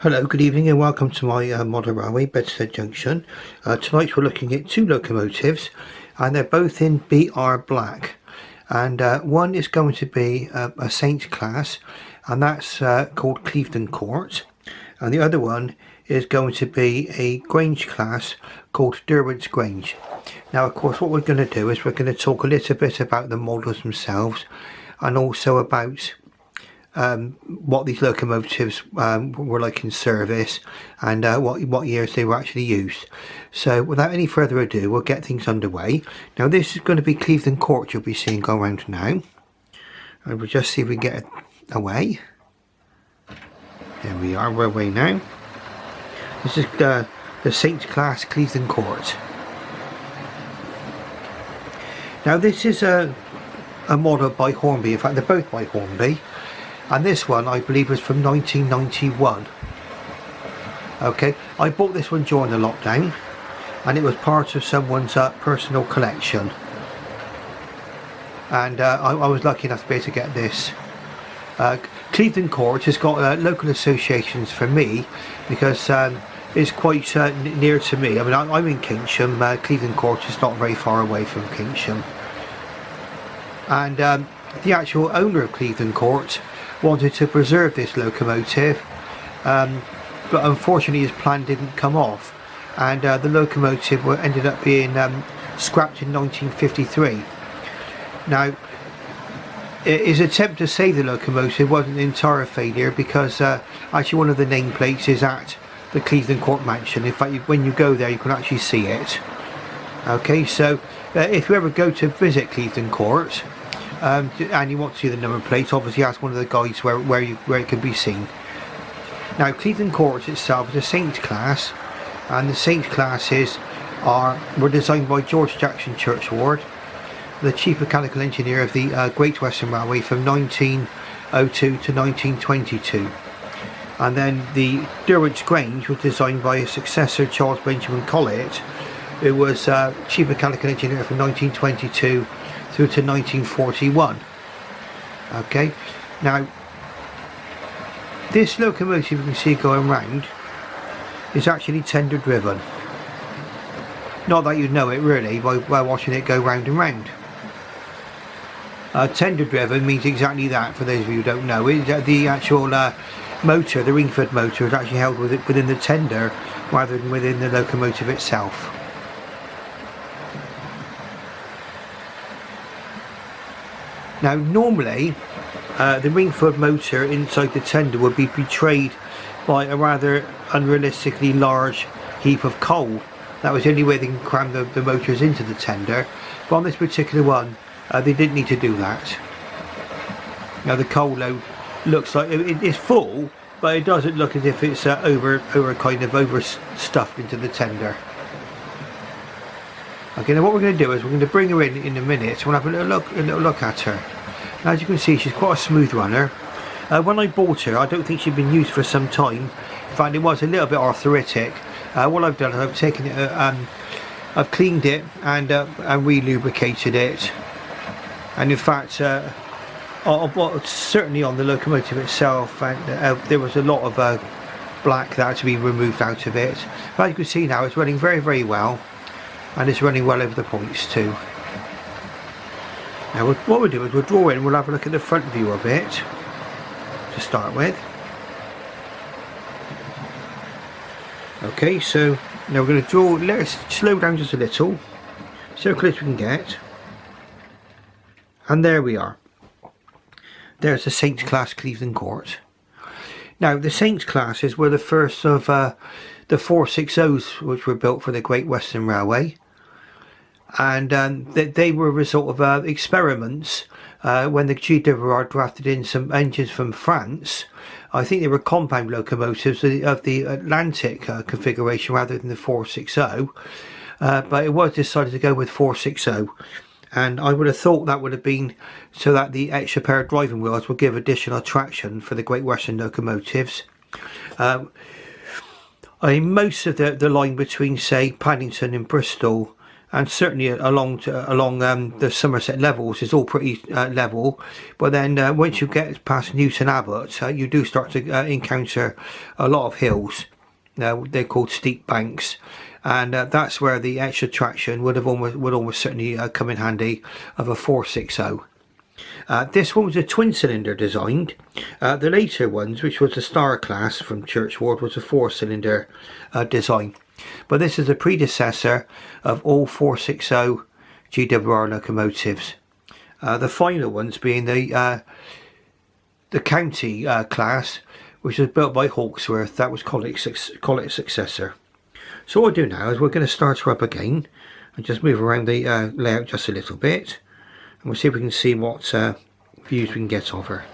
Hello, good evening and welcome to my model railway, Bedstead Junction. Tonight we're looking at two locomotives and they're both in BR black, and one is going to be a Saint class, and that's called Clevedon Court, and the other one is going to be a Grange class called Derwent's Grange. Now of course what we're going to do is we're going to talk a little bit about the models themselves and also about what these locomotives were like in service, and what years they were actually used. So without any further ado, we'll get things underway. Now this is going to be Clevedon Court you'll be seeing go around now, and we'll just see if we can get it away. There we are, we're away now. This is the Saint class Clevedon Court. Now this is a model by Hornby. In fact they're both by Hornby. And this one I believe was from 1991. Okay, I bought this one during the lockdown and it was part of someone's personal collection, and I was lucky enough to be able to get this. Clevedon Court has got local associations for me because it's quite near to me. I mean I'm in Keynsham. Clevedon Court is not very far away from Keynsham, and the actual owner of Clevedon Court wanted to preserve this locomotive, but unfortunately his plan didn't come off, and the locomotive ended up being scrapped in 1953. Now his attempt to save the locomotive wasn't an entire failure, because actually one of the nameplates is at the Clevedon Court mansion. In fact when you go there you can actually see it. Okay, so if you ever go to visit Clevedon Court, and you want to see the number plate, obviously ask one of the guides where it can be seen. Now Clevedon Court itself is a Saint class, and the Saint classes were designed by George Jackson Churchward, the chief mechanical engineer of the Great Western Railway from 1902 to 1922. And then the Derwent's Grange was designed by his successor Charles Benjamin Collett, who was chief mechanical engineer from 1922 through to 1941. Okay, now this locomotive you can see going round is actually tender driven. Not that you'd know it really by watching it go round and round. Tender driven means exactly that, for those of you who don't know. The actual motor, the Ringford motor, is actually held within the tender rather than within the locomotive itself. Now normally the Ringford motor inside the tender would be betrayed by a rather unrealistically large heap of coal. That was the only way they can cram the motors into the tender, but on this particular one they didn't need to do that. Now the coal load looks like it's full, but it doesn't look as if it's overstuffed into the tender. Okay, now what we're going to do is we're going to bring her in a minute. We'll have a little look at her. Now, as you can see, she's quite a smooth runner. When I bought her, I don't think she'd been used for some time. In fact, it was a little bit arthritic. What I've done is I've taken it, I've cleaned it and re-lubricated it. And in fact, certainly on the locomotive itself, and there was a lot of black that had to be removed out of it. But as you can see now, it's running very, very well. And it's running well over the points too. Now what we'll do is we'll draw in, we'll have a look at the front view of it to start with. Okay, so now we're going to draw, let's slow down just a little, so close we can get. And there we are. There's the Saint class Clevedon Court. Now the Saint classes were the first of the 460s which were built for the Great Western Railway. And they were a result of experiments when the GWR drafted in some engines from France. I think they were compound locomotives of the Atlantic configuration rather than the 460, but it was decided to go with 460, and I would have thought that would have been so that the extra pair of driving wheels would give additional traction for the Great Western locomotives. Most of the line between, say, Paddington and Bristol and certainly along the Somerset levels is all pretty level, but then once you get past Newton Abbot, you do start to encounter a lot of hills. They're called steep banks, and that's where the extra traction would almost certainly come in handy of a 460. This one was a twin cylinder designed. The later ones, which was the Star class from Churchward, was a 4-cylinder design. But this is a predecessor of all 460 GWR locomotives. The final ones being the County class, which was built by Hawksworth. That was Collett's successor. So what we'll do now is we're going to start her up again and just move around the layout just a little bit, and we'll see if we can see what views we can get of her.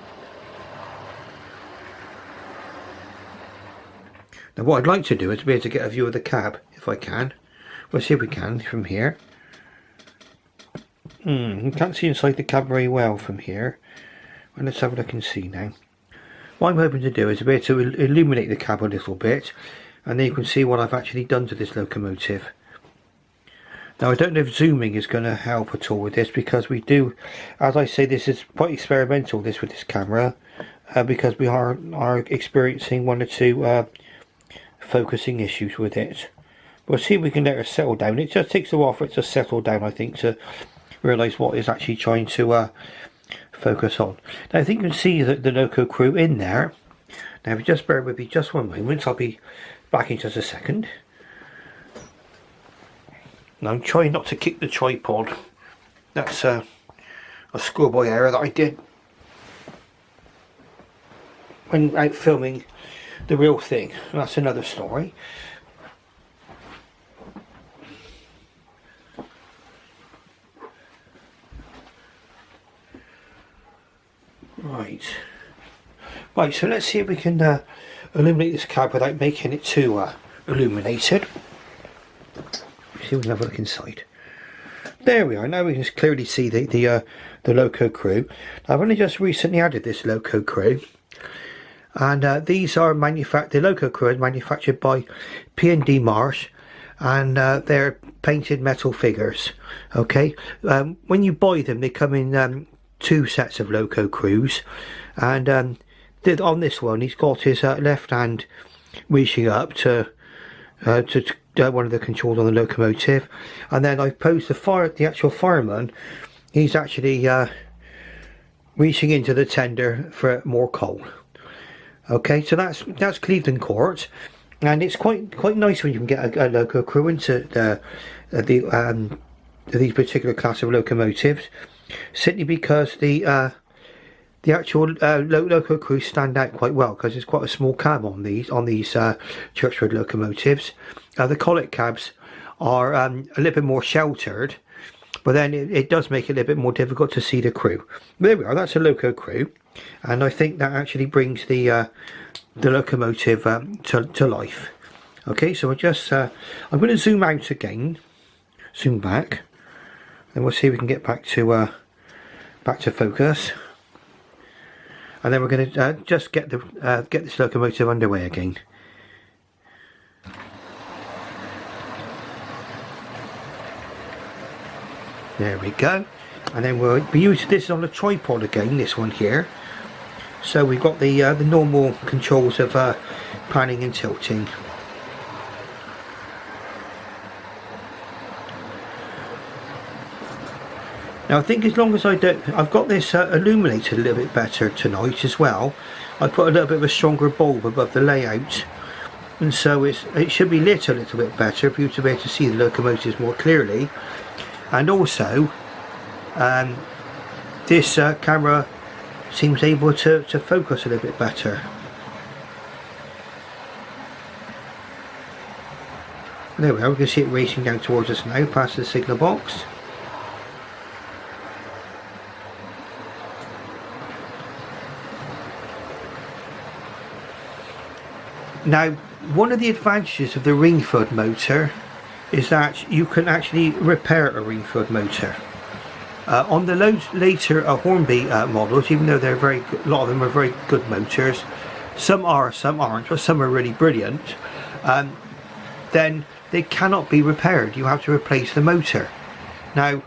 Now what I'd like to do is be able to get a view of the cab, if I can. We'll see if we can from here. You can't see inside the cab very well from here. Well, let's have a look and see now. What I'm hoping to do is be able to illuminate the cab a little bit, and then you can see what I've actually done to this locomotive. Now I don't know if zooming is going to help at all with this, because we do, as I say, this is quite experimental with this camera, because we are experiencing one or two focusing issues with it. We'll see if we can let her settle down. It just takes a while for it to settle down, I think, to realise what it's actually trying to focus on. Now I think you can see the Loco Crew in there. Now if you just bear with me just one moment, I'll be back in just a second. Now I'm trying not to kick the tripod. That's a schoolboy error that I did when out filming the real thing. That's another story. Right, so let's see if we can illuminate this cab without making it too illuminated. See if we can have a look inside. There we are. Now we can clearly see the Loco Crew. I've only just recently added this Loco Crew, and these are the Loco Crew is manufactured by P&D Marsh, and they're painted metal figures. Okay, when you buy them, they come in 2 sets of Loco Crews, and on this one he's got his left hand reaching up to one of the controls on the locomotive, and then I've posed the actual fireman. He's actually reaching into the tender for more coal. Okay, so that's Clevedon Court, and it's quite nice when you can get a Loco Crew into these particular class of locomotives, simply because the actual Loco Crews stand out quite well, because it's quite a small cab on these Churchward locomotives. The Collett cabs are a little bit more sheltered, but then it does make it a little bit more difficult to see the crew. There we are. That's a Loco Crew, and I think that actually brings the locomotive to life. Okay, so I'm going to zoom out again, zoom back, and we'll see if we can get back to focus. And then we're going to just get this locomotive underway again. There we go. And then we'll be using this on a tripod again, this one here. So we've got the normal controls of panning and tilting. Now I think as long as I've got this illuminated a little bit better tonight as well. I put a little bit of a stronger bulb above the layout, and so it should be lit a little bit better for you to be able to see the locomotives more clearly. And also this camera seems able to focus a little bit better. There we are, we can see it racing down towards us now past the signal box. Now, one of the advantages of the Ringford motor is that you can actually repair a Ringford motor. On the later Hornby models, even though they're a lot of them are very good motors, some are, some aren't, but some are really brilliant. Then they cannot be repaired. You have to replace the motor. Now,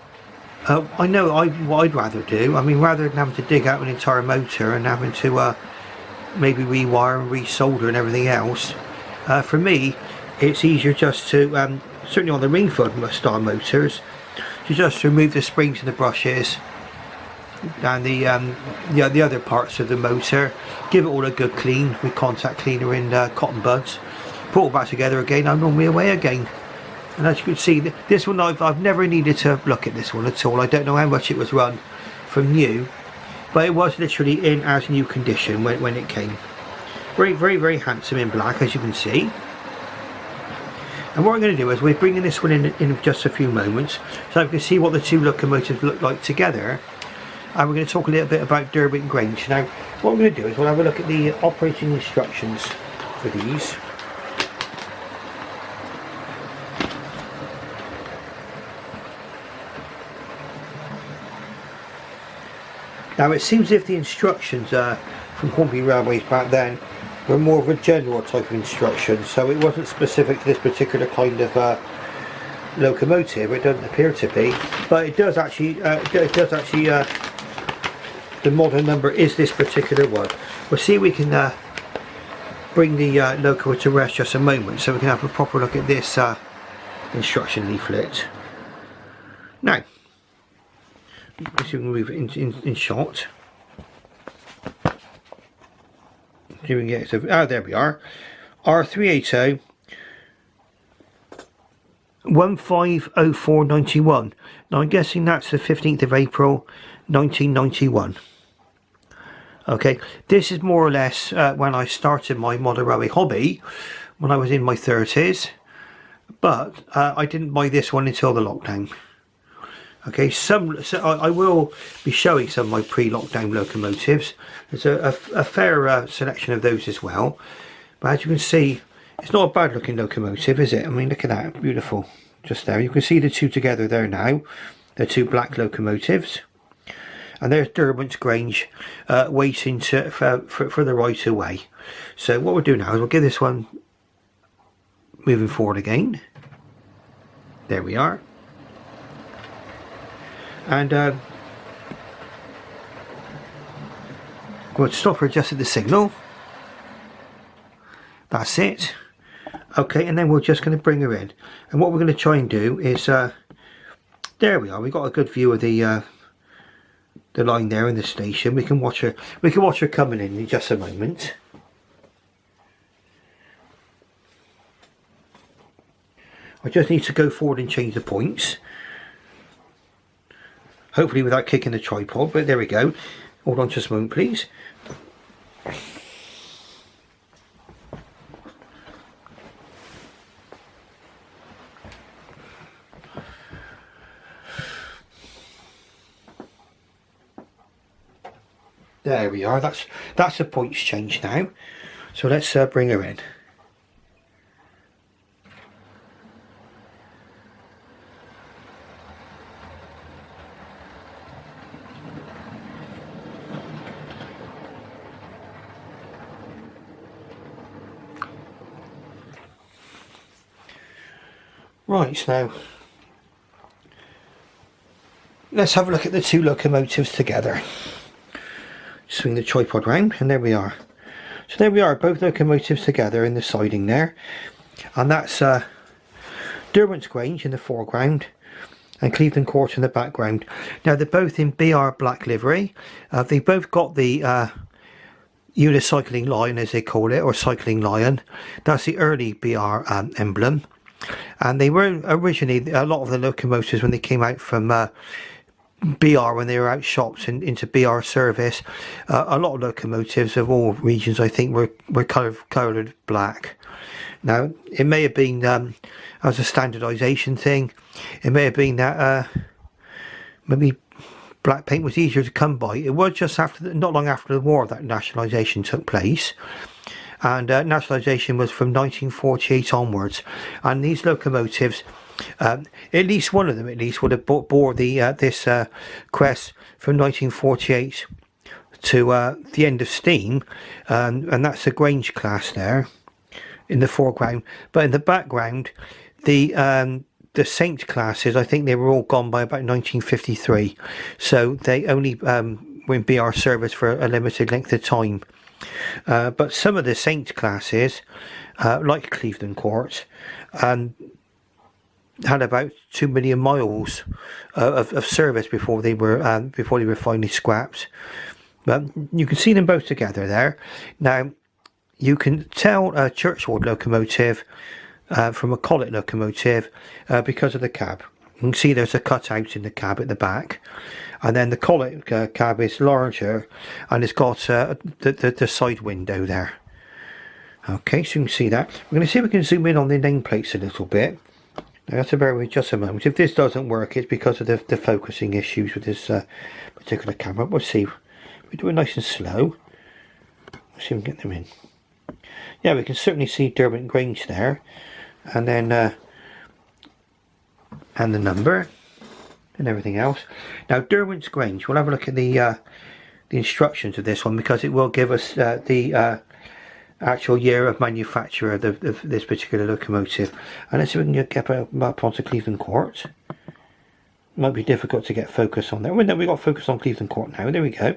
I know what I'd rather do. I mean, rather than having to dig out an entire motor and having to maybe rewire and resolder and everything else, for me, it's easier just to, certainly on the Ringfield style motors, to just remove the springs and the brushes and the other parts of the motor, give it all a good clean with contact cleaner and cotton buds, put it all back together again. I'm on my way again. And as you can see, this one I've never needed to look at this one at all. I don't know how much it was run from new, but it was literally in as new condition when it came. Very, very, very handsome in black, as you can see. And what I'm going to do is we're bringing this one in just a few moments, so you can see what the two locomotives look like together. And we're going to talk a little bit about Derby and Grange. Now, what we're going to do is we'll have a look at the operating instructions for these. Now, it seems as if the instructions from Hornby Railways back then were more of a general type of instruction, so it wasn't specific to this particular kind of locomotive. It doesn't appear to be, but it does actually. The model number is this particular one. We'll see if we can bring the loco to rest just a moment, so we can have a proper look at this instruction leaflet. Now, let's see if we can move it in shot. Here we get to, there we are. R380 150491. Now I'm guessing that's the 15th of April 1991. Okay, this is more or less when I started my model railway hobby when I was in my 30s, but I didn't buy this one until the lockdown. Okay, so I will be showing some of my pre-lockdown locomotives. There's a fair selection of those as well. But as you can see, it's not a bad looking locomotive, is it? I mean, look at that, beautiful. Just there, you can see the two together there now. They're two black locomotives. And there's Derwent's Grange waiting for the right of way. So what we'll do now is we'll give this one moving forward again. There we are. And we'll stop her just at the signal. That's it. Okay, and then we're just going to bring her in. And what we're going to try and do is, there we are. We got a good view of the line there in the station. We can watch her. We can watch her coming in just a moment. I just need to go forward and change the points. Hopefully without kicking the tripod, but there we go. Hold on just a moment, please. There we are. That's the points changed now. So let's bring her in. Right, so let's have a look at the two locomotives together. Swing the tripod round, and there we are. So there we are, both locomotives together in the siding there. And that's Derwent's Grange in the foreground and Cleveland Court in the background. Now they're both in BR black livery. They both got the unicycling lion, as they call it, or cycling lion. That's the early BR emblem. And they were originally, a lot of the locomotives when they came out from BR, when they were out shopped and into BR service, a lot of locomotives of all regions I think were coloured black. Now it may have been as a standardisation thing. It may have been that maybe black paint was easier to come by. It was just after not long after the war that nationalisation took place. And nationalisation was from 1948 onwards, and these locomotives, at least one of them at least would have bore the this crest from 1948 to the end of steam, and that's the Grange class there in the foreground. But in the background The Saint classes, I think they were all gone by about 1953, so they only won't be our service for a limited length of time. But some of the Saint classes, like Cleveland Court, had about 2 million miles of service before they were finally scrapped. But you can see them both together there. Now you can tell a Churchward locomotive from a Collet locomotive because of the cab. You can see there's a cutout in the cab at the back, and then the Collet cab is larger and it's got the side window there. Okay, so you can see that. We're going to see if we can zoom in on the nameplates a little bit. Now, have to bear with me just a moment. If this doesn't work, it's because of the focusing issues with this particular camera. We'll see. We do it nice and slow. Let's see if we can get them in. Yeah, we can certainly see Derwent Grange there, and then and the number and everything else. Now, Derwent's Grange. We'll have a look at the instructions of this one, because it will give us the actual year of manufacture of this particular locomotive. And let's see if we can get up onto Cleveland Court. Might be difficult to get focus on there. Well, no, we got focus on Cleveland Court now. There we go.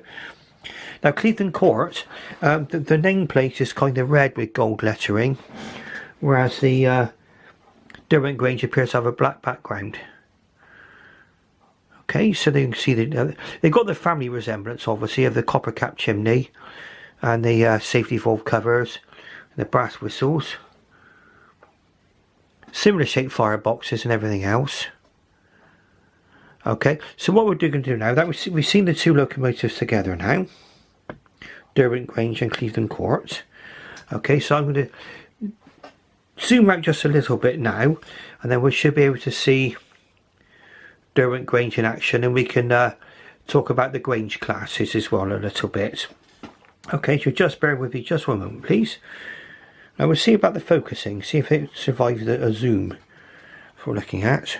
Now, Cleveland Court, the nameplate is kind of red with gold lettering, whereas the Derwent Grange appears to have a black background. Okay, so they can see they've got the family resemblance, obviously, of the copper cap chimney and the safety valve covers, and the brass whistles, similar shaped fireboxes and everything else. Okay, so what we're going to do now, that we've seen the two locomotives together now, Derwent Grange and Cleveland Court. Okay, so I'm going to zoom out just a little bit now, and then we should be able to see Derwent Grange in action, and we can talk about the Grange classes as well a little bit. Okay, so just bear with me just one moment, please. Now we'll see about the focusing, see if it survives a zoom that we're looking at.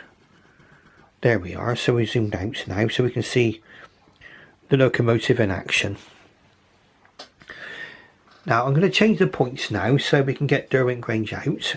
There we are, so we zoomed out now, so we can see the locomotive in action. Now I'm going to change the points now so we can get Derwent Grange out.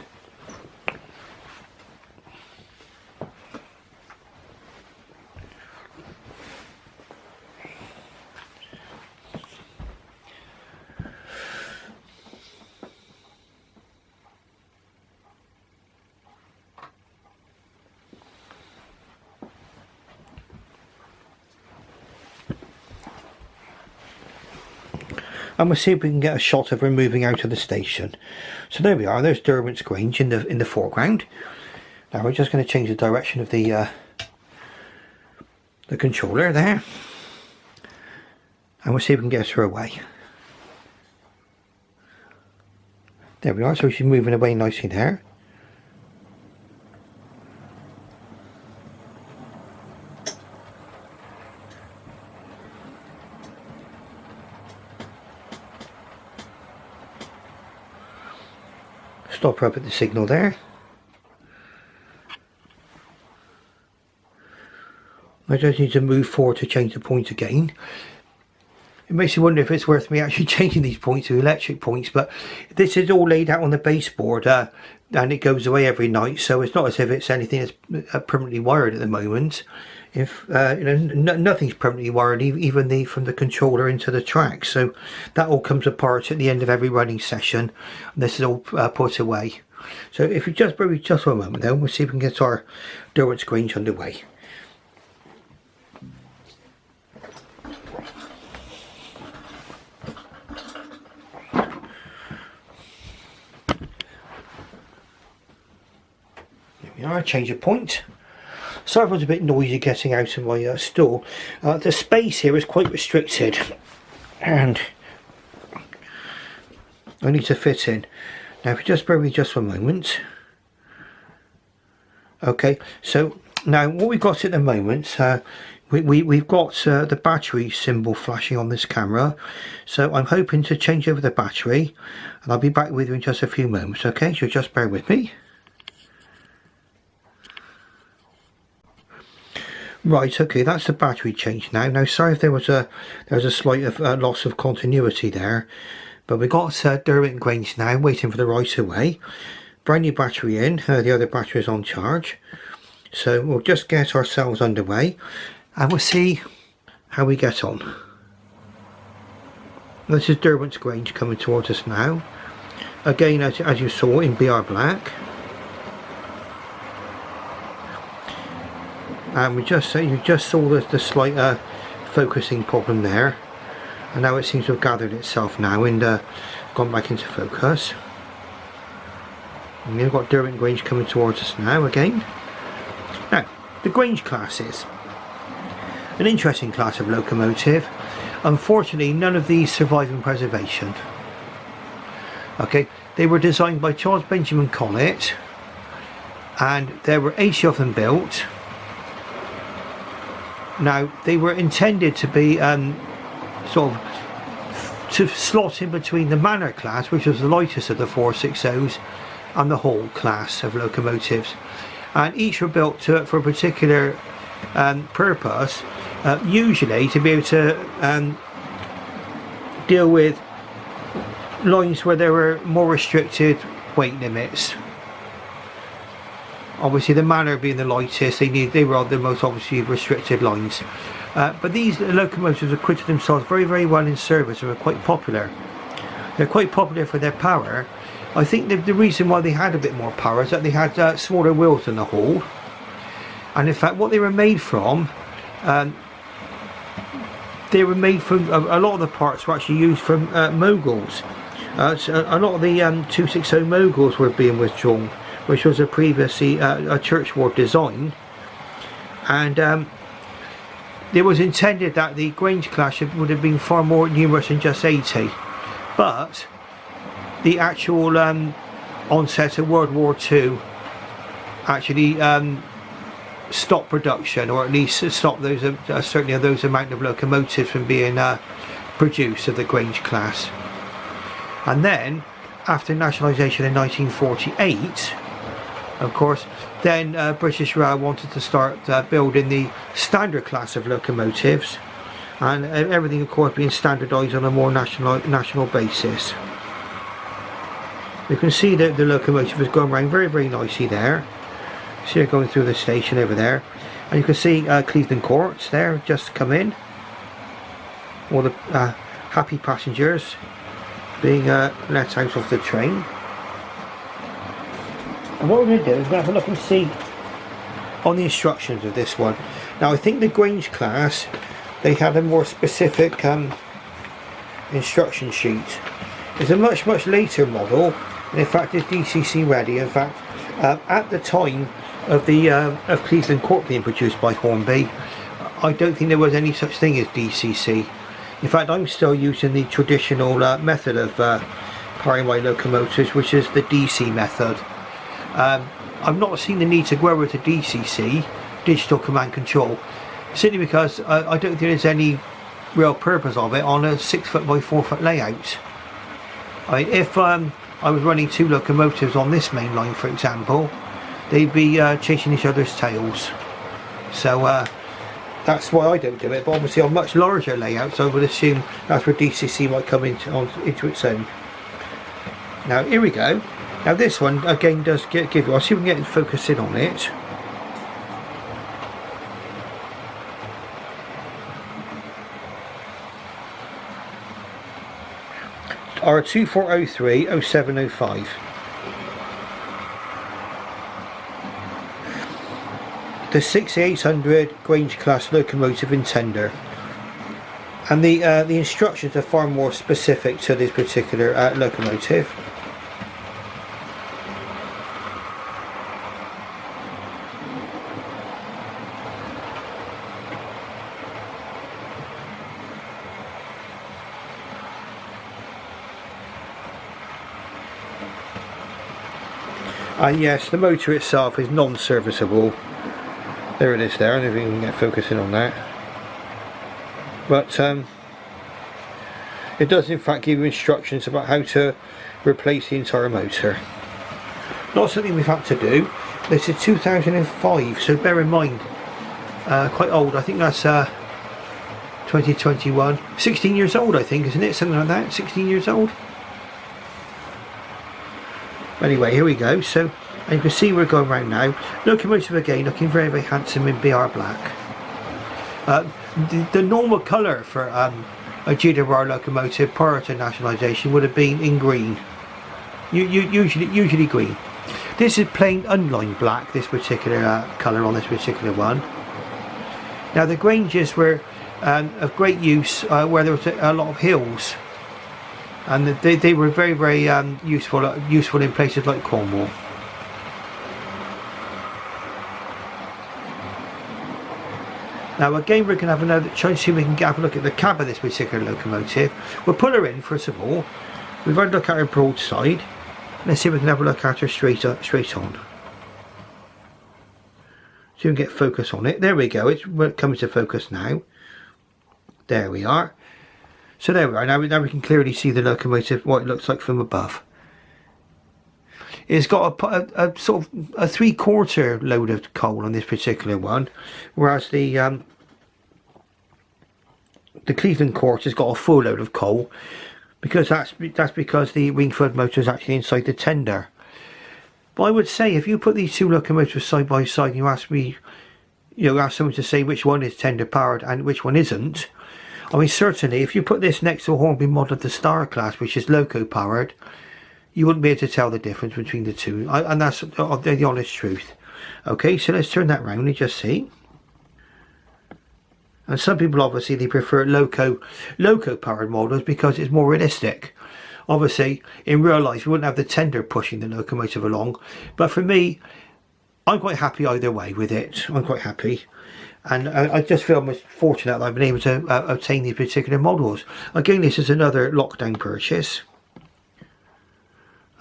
And we'll see if we can get a shot of her moving out of the station. So there we are, there's Derwent's Grange in the foreground. Now we're just going to change the direction of the controller there, and we'll see if we can get her away. There we are, so she's moving away nicely there. Stop her up at the signal there. I just need to move forward to change the point again. It makes you wonder if it's worth me actually changing these points to electric points, but this is all laid out on the baseboard and it goes away every night, so it's not as if it's anything that's permanently wired at the moment. If nothing's permanently wired, even from the controller into the track, so that all comes apart at the end of every running session, and this is all put away. So if you just breathe just for a moment, then we'll see if we can get our Derwent's Grange underway. There we are, change of point. Sorry if it was a bit noisy getting out of my stall. The space here is quite restricted, and I need to fit in. Now if you just bear with me just for a moment. Okay, so now what we've got at the moment, we've got the battery symbol flashing on this camera, so I'm hoping to change over the battery, and I'll be back with you in just a few moments. Okay, so just bear with me. Right, okay, that's the battery change now. Now, sorry if there was a slight loss of continuity there, but we got Derwent Grange now waiting for the right of way. brand new battery in, the other battery is on charge. So we'll just get ourselves underway and we'll see how we get on. This is Derwent's Grange coming towards us now. Again, as you saw, in BR black. And you just saw the slight focusing problem there, and now it seems to have gathered itself now and gone back into focus. And we've got Derwent Grange coming towards us now again. Now, the Grange Classes, an interesting class of locomotive. Unfortunately, none of these survive in preservation. Okay, they were designed by Charles Benjamin Collett, and there were 80 of them built. Now, they were intended to be sort of to slot in between the Manor class, which was the lightest of the 460s, and the Hall class of locomotives, and each were built for a particular purpose, usually to be able to deal with lines where there were more restricted weight limits. Obviously, the Manor being the lightest, they were the most obviously restricted lines. But these locomotives acquitted themselves very, very well in service and were quite popular. They're quite popular for their power. I think the reason why they had a bit more power is that they had smaller wheels than the Hall. And in fact, what they were made from, a lot of the parts were actually used from moguls. So a lot of the 260 moguls were being withdrawn, which was previously a churchward design, and it was intended that the Grange class would have been far more numerous than just 80, but the actual onset of World War II actually stopped production, or at least stopped those certainly those amount of locomotives from being produced of the Grange class. And then after nationalisation in 1948, of course, then British Rail wanted to start building the standard class of locomotives, and everything of course being standardised on a more national basis. You can see that the locomotive is going around very, very nicely there. See it going through the station over there, and you can see Clevedon Courts there just come in. All the happy passengers being let out of the train. And what we're going to do is we're going to have a look and see on the instructions of this one. Now, I think the Grange class, they had a more specific instruction sheet. It's a much, much later model, and in fact it's DCC ready. In fact, at the time of the of Clevedon Court being produced by Hornby, I don't think there was any such thing as DCC. In fact, I'm still using the traditional method of powering my locomotives, which is the DC method. I've not seen the need to go over to DCC, digital command control, simply because I don't think there's any real purpose of it on a 6 foot by 4 foot layout. I mean, if I was running two locomotives on this main line, for example, they'd be chasing each other's tails. So that's why I don't do it. But obviously on much larger layouts, I would assume that's where DCC might come into its own. Now here we go. Now this one again does give you, I'll see if we can get focus in on it. R2403 0705. The 6800 Grange class locomotive in tender, and the instructions are far more specific to this particular locomotive. And yes, the motor itself is non-serviceable. There it is there, I don't know if you can get focusing on that. But it does in fact give you instructions about how to replace the entire motor. Not something we've had to do. This is 2005, so bear in mind, quite old. I think that's 2021. 16 years old, I think, isn't it? Something like that, 16 years old. Anyway, here we go. So, and you can see we're going round now. Locomotive again, looking very, very handsome in BR black. The normal colour for a GWR locomotive prior to nationalisation would have been in green. Usually green. This is plain unlined black, this particular colour on this particular one. Now the Granges were of great use where there was a lot of hills, and they were very, very useful in places like Cornwall. Now again, we're going to have another try and see if we can have a look at the cab of this particular locomotive. We'll pull her in first of all. We've had a look at her broadside. Let's see if we can have a look at her straight on. So we can get focus on it. There we go. It's coming to focus now. There we are. So there we are. Now we can clearly see the locomotive, what it looks like from above. It's got a sort of a 3/4 load of coal on this particular one, whereas the Cleveland Court has got a full load of coal, because that's because the Wingfoot motor is actually inside the tender. But I would say if you put these two locomotives side by side and you ask me, ask someone to say which one is tender powered and which one isn't, I mean certainly if you put this next to a Hornby model of the Star class, which is loco powered, you wouldn't be able to tell the difference between the two, and that's the honest truth. Okay, so let's turn that round and just see. And some people obviously they prefer loco powered models because it's more realistic. Obviously in real life you wouldn't have the tender pushing the locomotive along, but for me, I'm quite happy either way with it. I'm quite happy, and I just feel most fortunate that I've been able to obtain these particular models. Again, this is another lockdown purchase.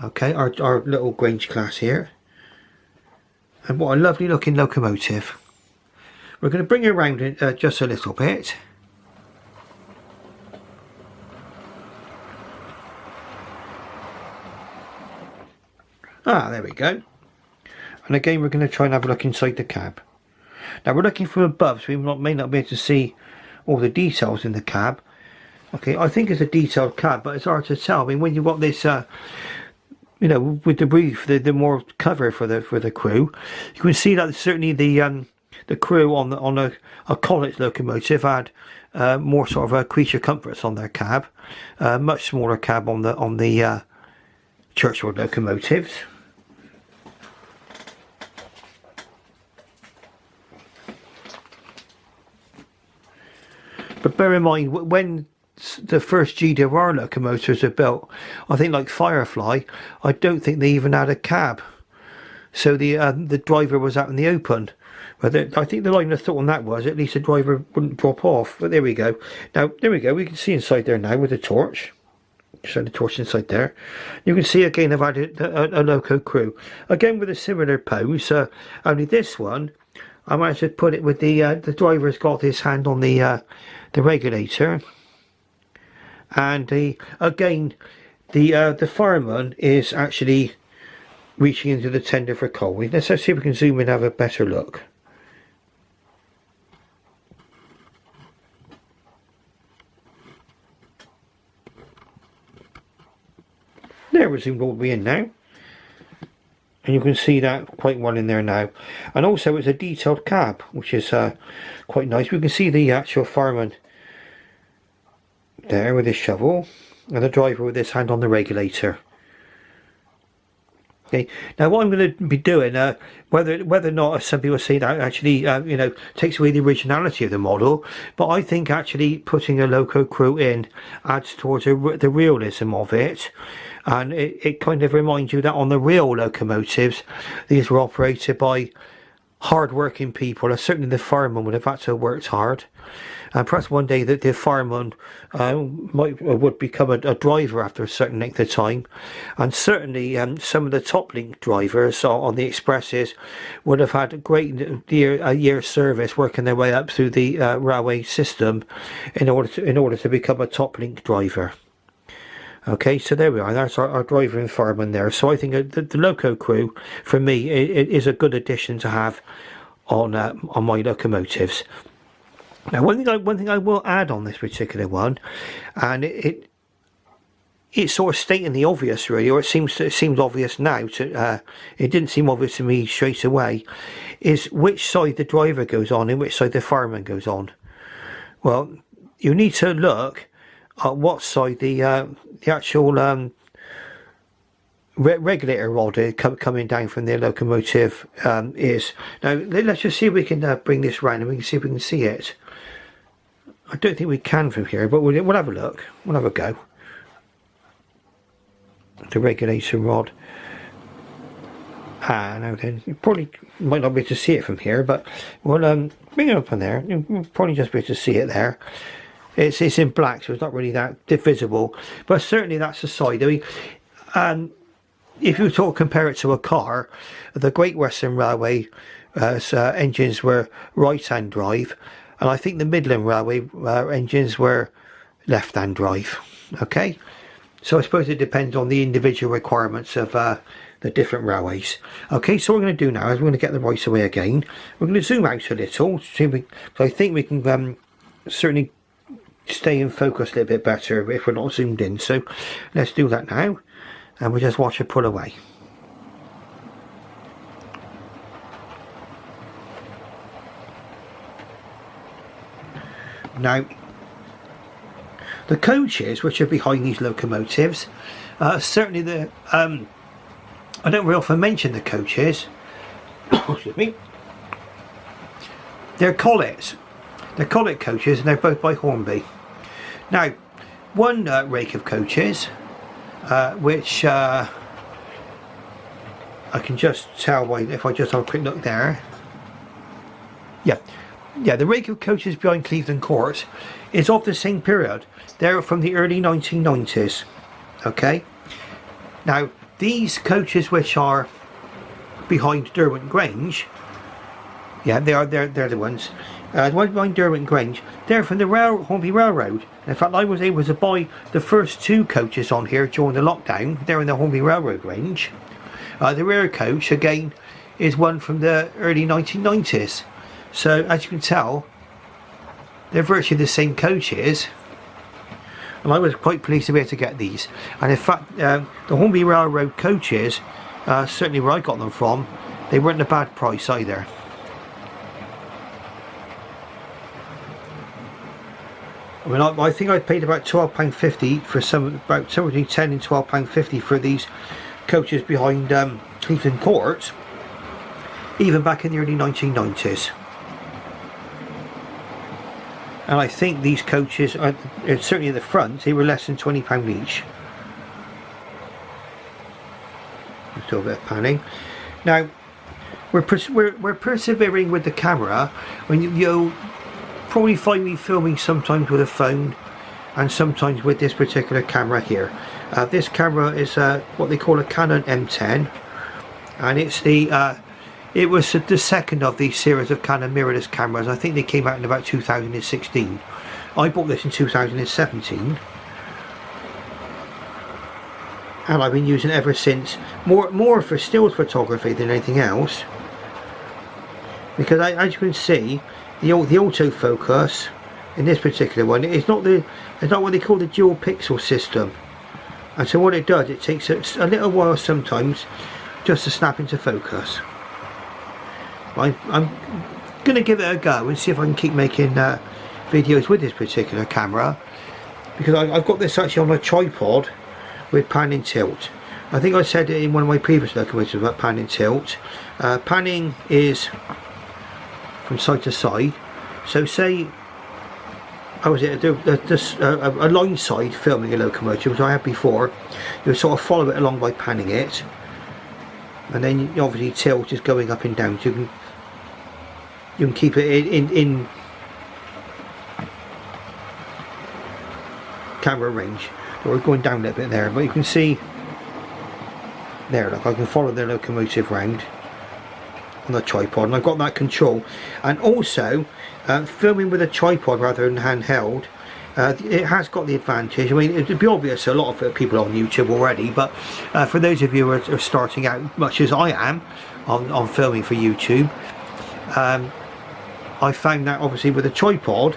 Okay, our little Grange class here, and what a lovely looking locomotive. We're going to bring it around just a little bit. There we go. And again, we're going to try and have a look inside the cab. Now we're looking from above, so we may not be able to see all the details in the cab. Okay, I think it's a detailed cab, but it's hard to tell. I mean, when you've got this, with the roof, the more cover for the crew, you can see that certainly the crew on a College locomotive had more sort of creature comforts on their cab, much smaller cab on the Churchward locomotives. But bear in mind, when the first GWR locomotives were built, I think like Firefly, I don't think they even had a cab. So the driver was out in the open. But I think the line of thought on that was at least the driver wouldn't drop off. But there we go. Now, there we go. We can see inside there now with the torch. Shine the torch inside there. You can see again I've added a Loco Crew. Again with a similar pose, only this one, I managed to put it with the driver's got his hand on the regulator. And again, the fireman is actually reaching into the tender for coal. Let's see if we can zoom in and have a better look. There, we're zoomed all the way in now. And you can see that quite well in there now. And also it's a detailed cab, which is quite nice. We can see the actual fireman there with his shovel, and the driver with his hand on the regulator. Okay, now what I'm going to be doing, whether or not, as some people say, that actually takes away the originality of the model, but I think actually putting a Loco Crew in adds towards the realism of it. And it kind of reminds you that on the real locomotives, these were operated by hard-working people. Certainly the fireman would have had to have worked hard. And perhaps one day that the fireman would become a driver after a certain length of time. And certainly some of the top link drivers on the expresses would have had a year's service working their way up through the railway system in order to become a top link driver. Okay, so there we are. That's our driver and fireman there. So I think the Loco Crew, for me, it is a good addition to have on my locomotives. Now, one thing I will add on this particular one, and it's sort of stating the obvious, really, or it seems obvious now. It didn't seem obvious to me straight away. Is which side the driver goes on and which side the fireman goes on. Well, you need to look at what side the actual regulator rod coming down from the locomotive is. Now let's just see if we can bring this round and we can see if we can see it. I don't think we can from here, but we'll have a look. We'll have a go. The regulator rod. Now then, you probably might not be able to see it from here, but we'll bring it up on there. You'll probably just be able to see it there. It's in black, so it's not really that visible, but certainly that's the side. I mean, if you compare it to a car, the Great Western Railway engines were right-hand drive, and I think the Midland Railway engines were left-hand drive. Okay, so I suppose it depends on the individual requirements of the different railways. Okay, so what we're going to do now is we're going to get the right away again. We're going to zoom out a little, so I think we can certainly stay in focus a little bit better if we're not zoomed in. So let's do that now, and we'll just watch it pull away. Now, the coaches which are behind these locomotives, certainly the I don't very often mention the coaches. Excuse me. They're Collets. They're Collet coaches, and they're both by Hornby. Now, one rake of coaches, which I can just tell by if I just have a quick look there. Yeah, the rake of coaches behind Clevedon Court is of the same period. They're from the early 1990s. Okay. Now, these coaches which are behind Derwent Grange, yeah, they're the ones. The ones behind Derwent Grange, they're from the Hornby Railroad. In fact, I was able to buy the first two coaches on here during the lockdown. They're in the Hornby Railroad range. The rear coach, again, is one from the early 1990s. So, as you can tell, they're virtually the same coaches. And I was quite pleased to be able to get these. And in fact, the Hornby Railroad coaches, certainly where I got them from, they weren't a bad price either. I mean, I think I paid about £12.50 for some, about somewhere between £10 and £12.50 for these coaches behind Clevedon Court, even back in the early 1990s. And I think these coaches, certainly at the front, they were less than £20 each. Still a bit of panning. Now, we're persevering with the camera. When you'll probably find me filming sometimes with a phone, and sometimes with this particular camera here. This camera is what they call a Canon M10, and it's it was the second of the series of Canon mirrorless cameras. I think they came out in about 2016. I bought this in 2017, and I've been using it ever since. More for stills photography than anything else, because as you can see, the autofocus in this particular one it's not what they call the dual pixel system, and so what it does, it takes a little while sometimes just to snap into focus. I'm going to give it a go and see if I can keep making videos with this particular camera, because I've got this actually on a tripod with pan and tilt. I think I said it in one of my previous locomotives about pan and tilt. Panning is from side to side. So say I was at a line side filming a locomotive, which I had before, you sort of follow it along by panning it, and then obviously tilt is going up and down, so you can keep it in camera range. Or going down a little bit there, but you can see there, look, I can follow the locomotive round on the tripod, and I've got that control. And also filming with a tripod rather than handheld, it has got the advantage. I mean, it'd be obvious to a lot of people on YouTube already, but for those of you who are starting out, much as I am on filming for YouTube, I found that obviously with a tripod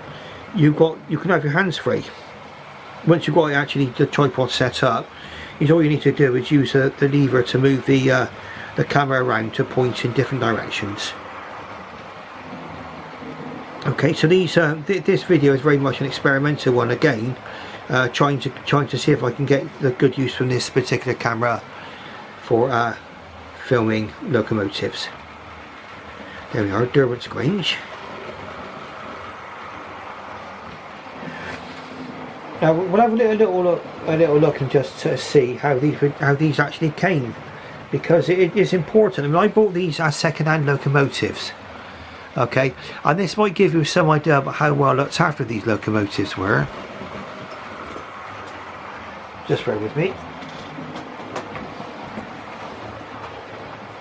you can have your hands free. once you've got actually the tripod set up, is all you need to do is use the lever to move the camera around to point in different directions. Okay, so these this video is very much an experimental one again, trying to see if I can get the good use from this particular camera for filming locomotives. There we are, Derwent's Grange. Now we'll have a little look and just see how these actually came, because it is important. I mean, I bought these as second-hand locomotives. Okay, and this might give you some idea about how well looked after these locomotives were. Just bear with me.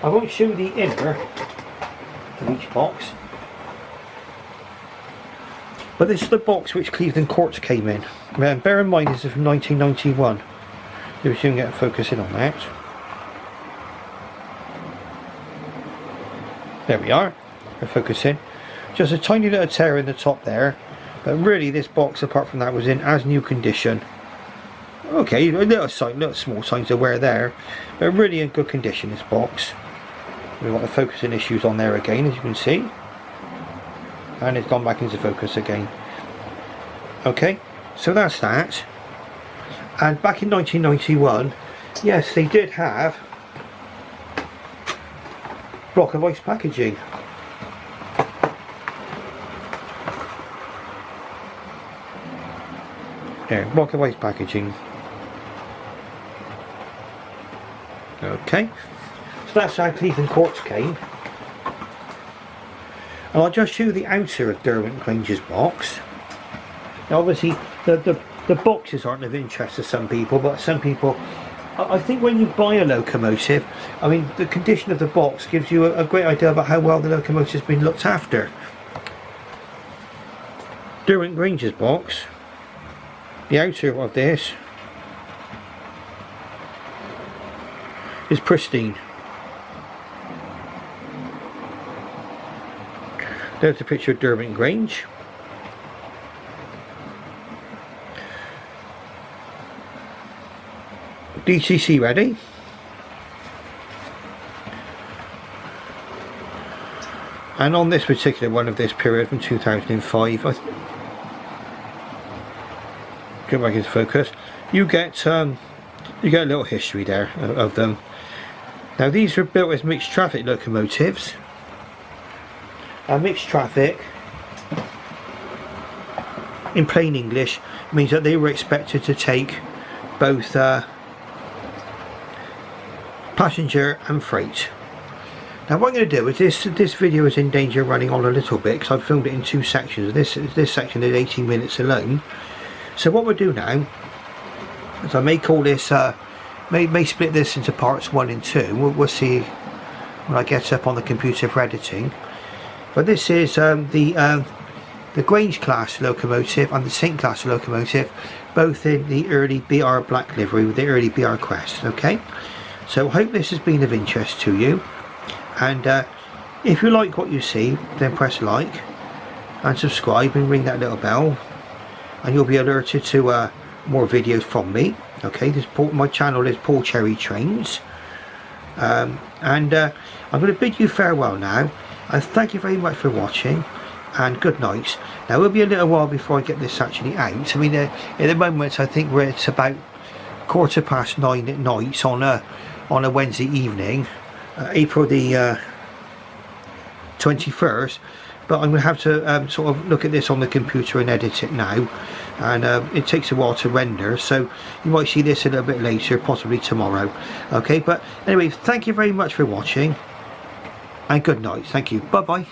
I won't show the inner of each box, but this is the box which Cleveland Quartz came in. Bear in mind this is from 1991. Maybe we can get a focus in on that. There we are. We're focusing. Just a tiny little tear in the top there, but really this box, apart from that, was in as new condition. Okay, little small signs of wear there, but really in good condition, this box. We've got the focusing issues on there again, as you can see, and it's gone back into focus again. Okay, so that's that. And back in 1991, yes, they did have block of ice packaging. There, block of ice packaging. Okay, so that's how Cleveland Quartz came. And I'll just show you the outer of Derwent Grange's box. Now obviously the boxes aren't of interest to some people, but some people, I think when you buy a locomotive, I mean the condition of the box gives you a great idea about how well the locomotive's been looked after. Derwent Grange's box, the outer of this is pristine. There's a picture of Derwent Grange. DCC ready. And on this particular one of this period from 2005, go back into focus, you get a little history there of them. Now these were built as mixed traffic locomotives. Mixed traffic, in plain English, means that they were expected to take both passenger and freight. Now what I'm going to do is this video is in danger of running on a little bit because I've filmed it in two sections. This section is 18 minutes alone. So what we'll do now is I may call this may split this into parts 1 and 2. We'll see when I get up on the computer for editing. But this is the Grange class locomotive and the St class locomotive, both in the early BR black livery with the early BR crest. Okay, so I hope this has been of interest to you, and if you like what you see, then press like and subscribe and ring that little bell, and you'll be alerted to more videos from me. Okay, my channel is Paul Cherry Trains, and I'm going to bid you farewell now. And thank you very much for watching, and good night. Now it will be a little while before I get this actually out. I mean at the moment I think it's about 9:15 at night on a Wednesday evening, April the 21st, but I'm going to have to sort of look at this on the computer and edit it now, and it takes a while to render, so you might see this a little bit later, possibly tomorrow. Okay, but anyway, thank you very much for watching, and good night. Thank you. Bye bye.